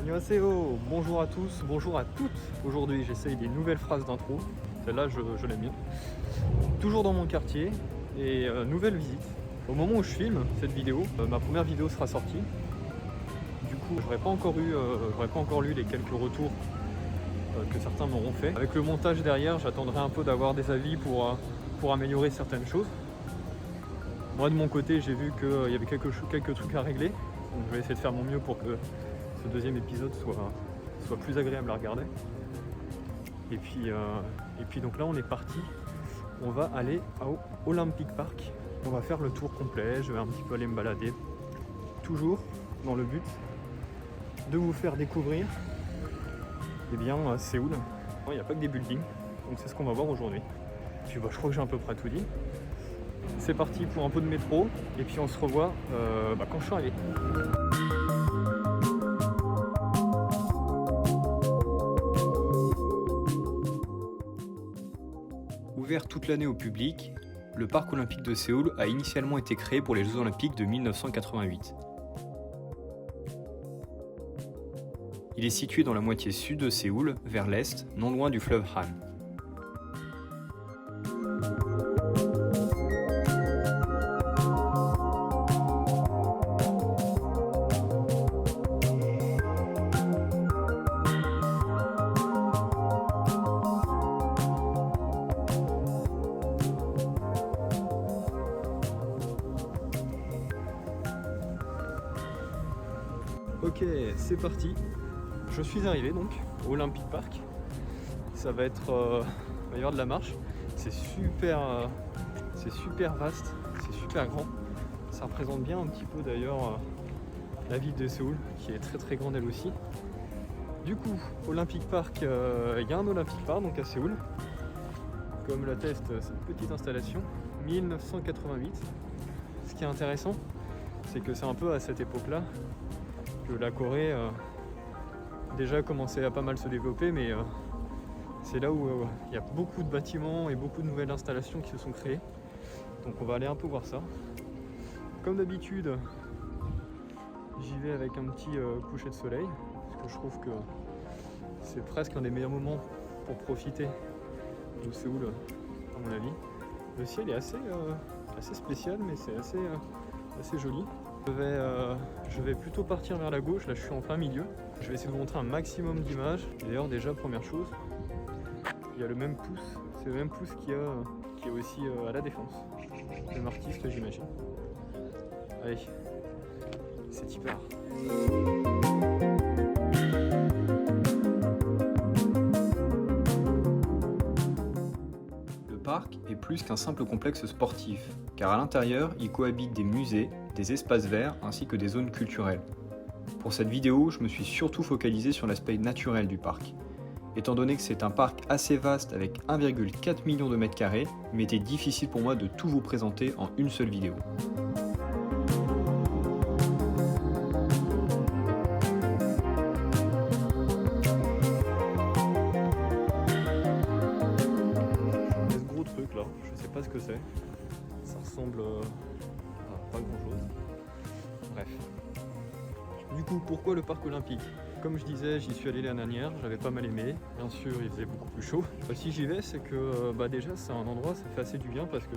Annyeonghaseyo, bonjour à tous, bonjour à toutes. Aujourd'hui j'essaye des nouvelles phrases d'intro, celle-là je l'aime bien. Toujours dans mon quartier et nouvelle visite. Au moment où je filme cette vidéo, ma première vidéo sera sortie. Du coup j'aurais pas encore lu les quelques retours que certains m'auront fait. Avec le montage derrière, j'attendrai un peu d'avoir des avis pour améliorer certaines choses. Moi de mon côté j'ai vu qu'il y avait quelques trucs à régler, donc je vais essayer de faire mon mieux pour que ce deuxième épisode soit plus agréable à regarder. Et puis donc là on est parti, on va aller au Olympic Park. On va faire le tour complet, je vais un petit peu aller me balader, toujours dans le but de vous faire découvrir Séoul. Il n'y a pas que des buildings, donc c'est ce qu'on va voir aujourd'hui. Puis je crois que j'ai à peu près tout dit. C'est parti pour un peu de métro, et puis on se revoit quand je suis arrivé. Ouvert toute l'année au public, le parc olympique de Séoul a initialement été créé pour les Jeux olympiques de 1988. Il est situé dans la moitié sud de Séoul, vers l'est, non loin du fleuve Han. Ok, c'est parti. Je suis arrivé donc au Olympic Park. Ça va être, il va y avoir de la marche. C'est super vaste, c'est super grand. Ça représente bien un petit peu d'ailleurs la ville de Séoul, qui est très grande elle aussi. Du coup, Olympic Park, il y a un Olympic Park donc à Séoul. Comme l'atteste cette petite installation, 1988. Ce qui est intéressant, c'est que c'est un peu à cette époque-là que la Corée déjà commençait à pas mal se développer, mais c'est là où il y a beaucoup de bâtiments et beaucoup de nouvelles installations qui se sont créées. Donc on va aller un peu voir ça. Comme d'habitude, j'y vais avec un petit coucher de soleil, parce que je trouve que c'est presque un des meilleurs moments pour profiter de Séoul, à mon avis. Le ciel est assez spécial, mais c'est assez joli. Je vais plutôt partir vers la gauche, là je suis en plein milieu. Je vais essayer de vous montrer un maximum d'images. D'ailleurs déjà première chose, il y a le même pouce, c'est le même pouce qu'il y a aussi à la Défense. Même artiste j'imagine. Allez, c'est y part. Le parc est plus qu'un simple complexe sportif, car à l'intérieur, il cohabite des musées, des espaces verts ainsi que des zones culturelles. Pour cette vidéo, je me suis surtout focalisé sur l'aspect naturel du parc. Étant donné que c'est un parc assez vaste avec 1,4 million de mètres carrés, il m'était difficile pour moi de tout vous présenter en une seule vidéo. Ce gros truc là, je sais pas ce que c'est. Ça ressemble à pas grand chose. Bref. Du coup, pourquoi le parc olympique? Comme je disais, j'y suis allé l'année dernière, j'avais pas mal aimé. Bien sûr, il faisait beaucoup plus chaud. Si j'y vais, c'est que déjà c'est un endroit, ça fait assez du bien parce que,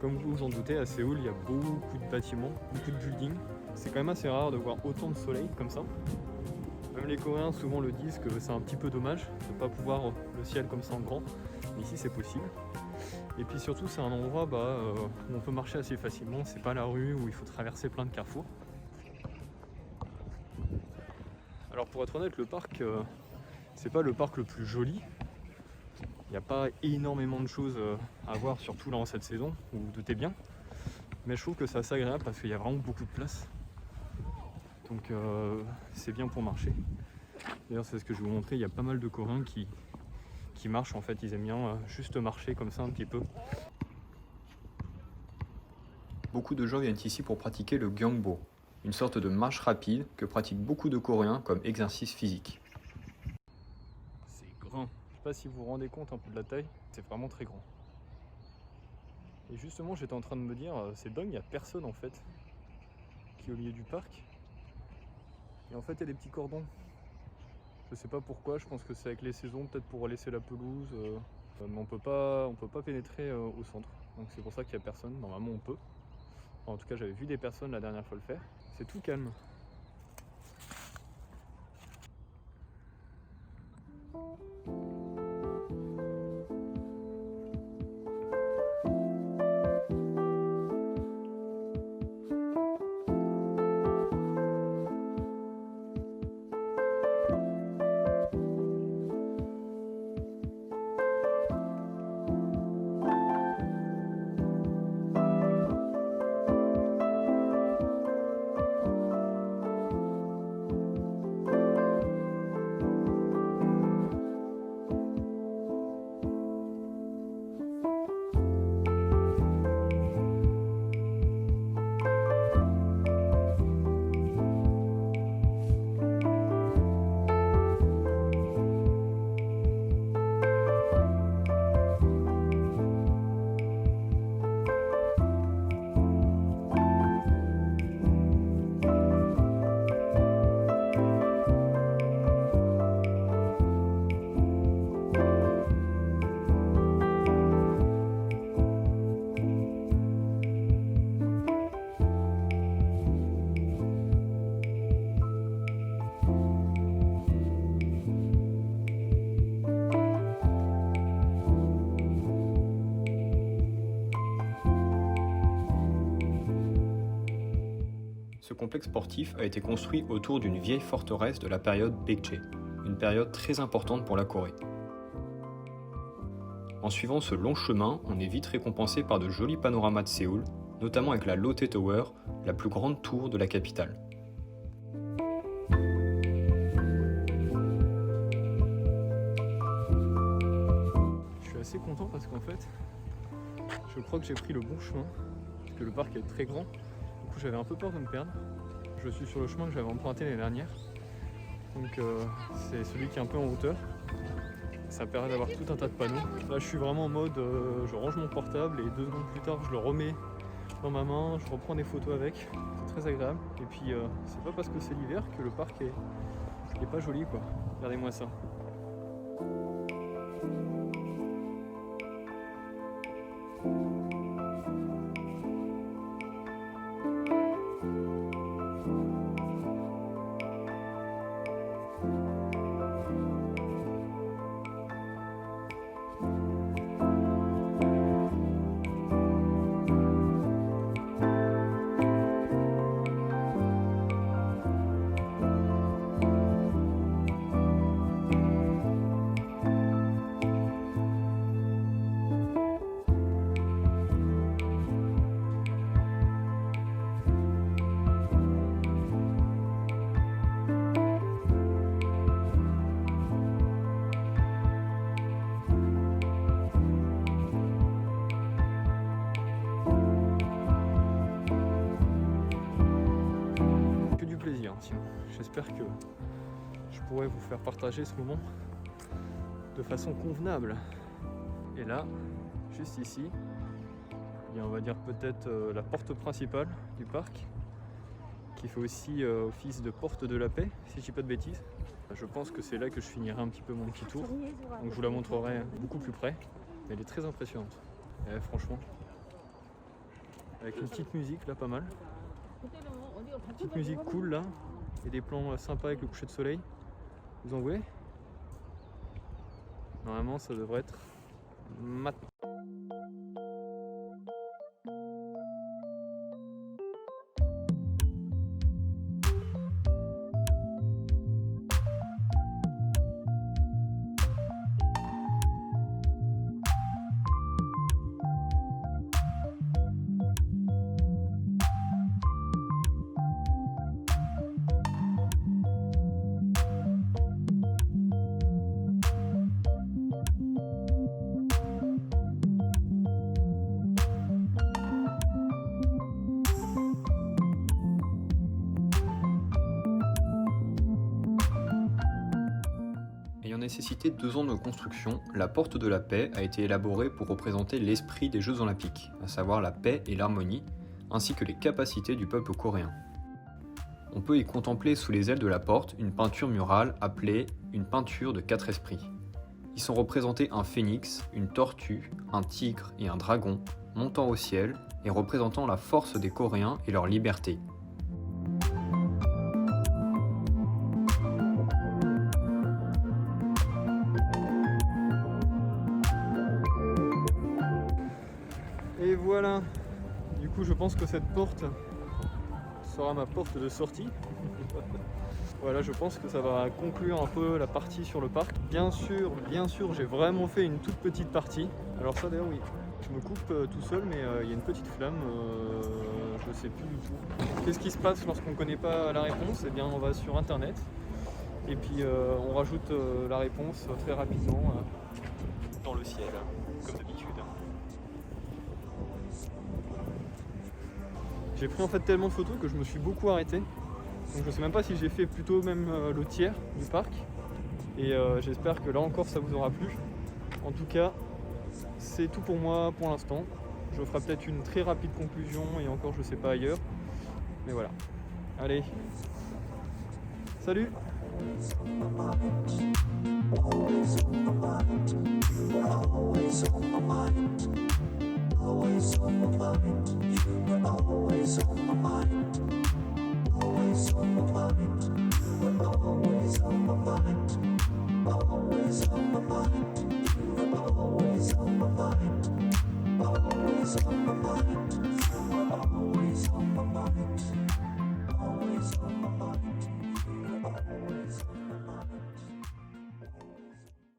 comme vous vous en doutez, à Séoul, il y a beaucoup de bâtiments, beaucoup de buildings. C'est quand même assez rare de voir autant de soleil comme ça. Même les Coréens souvent le disent que c'est un petit peu dommage de ne pas pouvoir le ciel comme ça en grand. Mais ici, c'est possible. Et puis surtout, c'est un endroit où on peut marcher assez facilement. C'est pas la rue où il faut traverser plein de carrefours. Alors pour être honnête, le parc, c'est pas le parc le plus joli. Il n'y a pas énormément de choses à voir, surtout là en cette saison, vous vous doutez bien. Mais je trouve que c'est assez agréable parce qu'il y a vraiment beaucoup de place. Donc c'est bien pour marcher. D'ailleurs c'est ce que je vais vous montrer, il y a pas mal de Coréens qui marchent en fait, ils aiment bien juste marcher comme ça un petit peu. Beaucoup de gens viennent ici pour pratiquer le Gyeongbo, une sorte de marche rapide que pratiquent beaucoup de Coréens comme exercice physique. C'est grand. Je sais pas si vous vous rendez compte un peu de la taille, c'est vraiment très grand. Et justement, j'étais en train de me dire, c'est dingue, il n'y a personne en fait qui est au milieu du parc. Et en fait, il y a des petits cordons Je sais pas pourquoi, je pense que c'est avec les saisons, peut-être pour laisser la pelouse. Mais on peut pas pénétrer au centre. Donc c'est pour ça qu'il n'y a personne. Normalement on peut. Enfin, en tout cas j'avais vu des personnes la dernière fois le faire. C'est tout calme. Ce complexe sportif a été construit autour d'une vieille forteresse de la période Baekje, une période très importante pour la Corée. En suivant ce long chemin, on est vite récompensé par de jolis panoramas de Séoul, notamment avec la Lotte Tower, la plus grande tour de la capitale. Je suis assez content parce qu'en fait, je crois que j'ai pris le bon chemin, parce que le parc est très grand. Du coup, j'avais un peu peur de me perdre. Je suis sur le chemin que j'avais emprunté l'année dernière. Donc c'est celui qui est un peu en hauteur. Ça permet d'avoir tout un tas de panneaux. Là, je suis vraiment en mode, je range mon portable et 2 secondes plus tard, je le remets dans ma main, je reprends des photos avec. C'est très agréable. Et puis, c'est pas parce que c'est l'hiver que le parc est pas joli, quoi. Regardez-moi ça. J'espère que je pourrai vous faire partager ce moment de façon convenable. Et là, juste ici, il y a, on va dire, peut-être la porte principale du parc, qui fait aussi office de porte de la paix, si je dis pas de bêtises. Je pense que c'est là que je finirai un petit peu mon petit tour, donc je vous la montrerai beaucoup plus près. Elle est très impressionnante, et franchement, avec une petite musique là, pas mal. Petite musique cool là, et des plans sympas avec le coucher de soleil. Vous en voulez? Normalement ça devrait être maintenant. Ayant nécessité 2 ans de construction, la Porte de la Paix a été élaborée pour représenter l'esprit des Jeux Olympiques, à savoir la paix et l'harmonie, ainsi que les capacités du peuple coréen. On peut y contempler sous les ailes de la porte une peinture murale appelée une peinture de 4 esprits. Y sont représentés un phénix, une tortue, un tigre et un dragon montant au ciel et représentant la force des Coréens et leur liberté. Et voilà, du coup je pense que cette porte sera ma porte de sortie. Voilà, je pense que ça va conclure un peu la partie sur le parc. Bien sûr, j'ai vraiment fait une toute petite partie. Alors ça d'ailleurs oui, je me coupe tout seul, mais il y a une petite flamme, je sais plus du tout. Qu'est-ce qui se passe lorsqu'on ne connaît pas la réponse? Eh bien on va sur internet et puis on rajoute la réponse très rapidement dans le ciel, comme d'habitude. J'ai pris en fait tellement de photos que je me suis beaucoup arrêté. Donc je sais même pas si j'ai fait plutôt même le tiers du parc. Et j'espère que là encore ça vous aura plu. En tout cas, c'est tout pour moi pour l'instant. Je ferai peut-être une très rapide conclusion et encore je sais pas ailleurs. Mais voilà. Allez. Salut! Always on my mind, you were always on my mind. Always on my mind, you were always on my mind. Always on my mind, you were always on my mind. Always on my mind, you were always on my mind.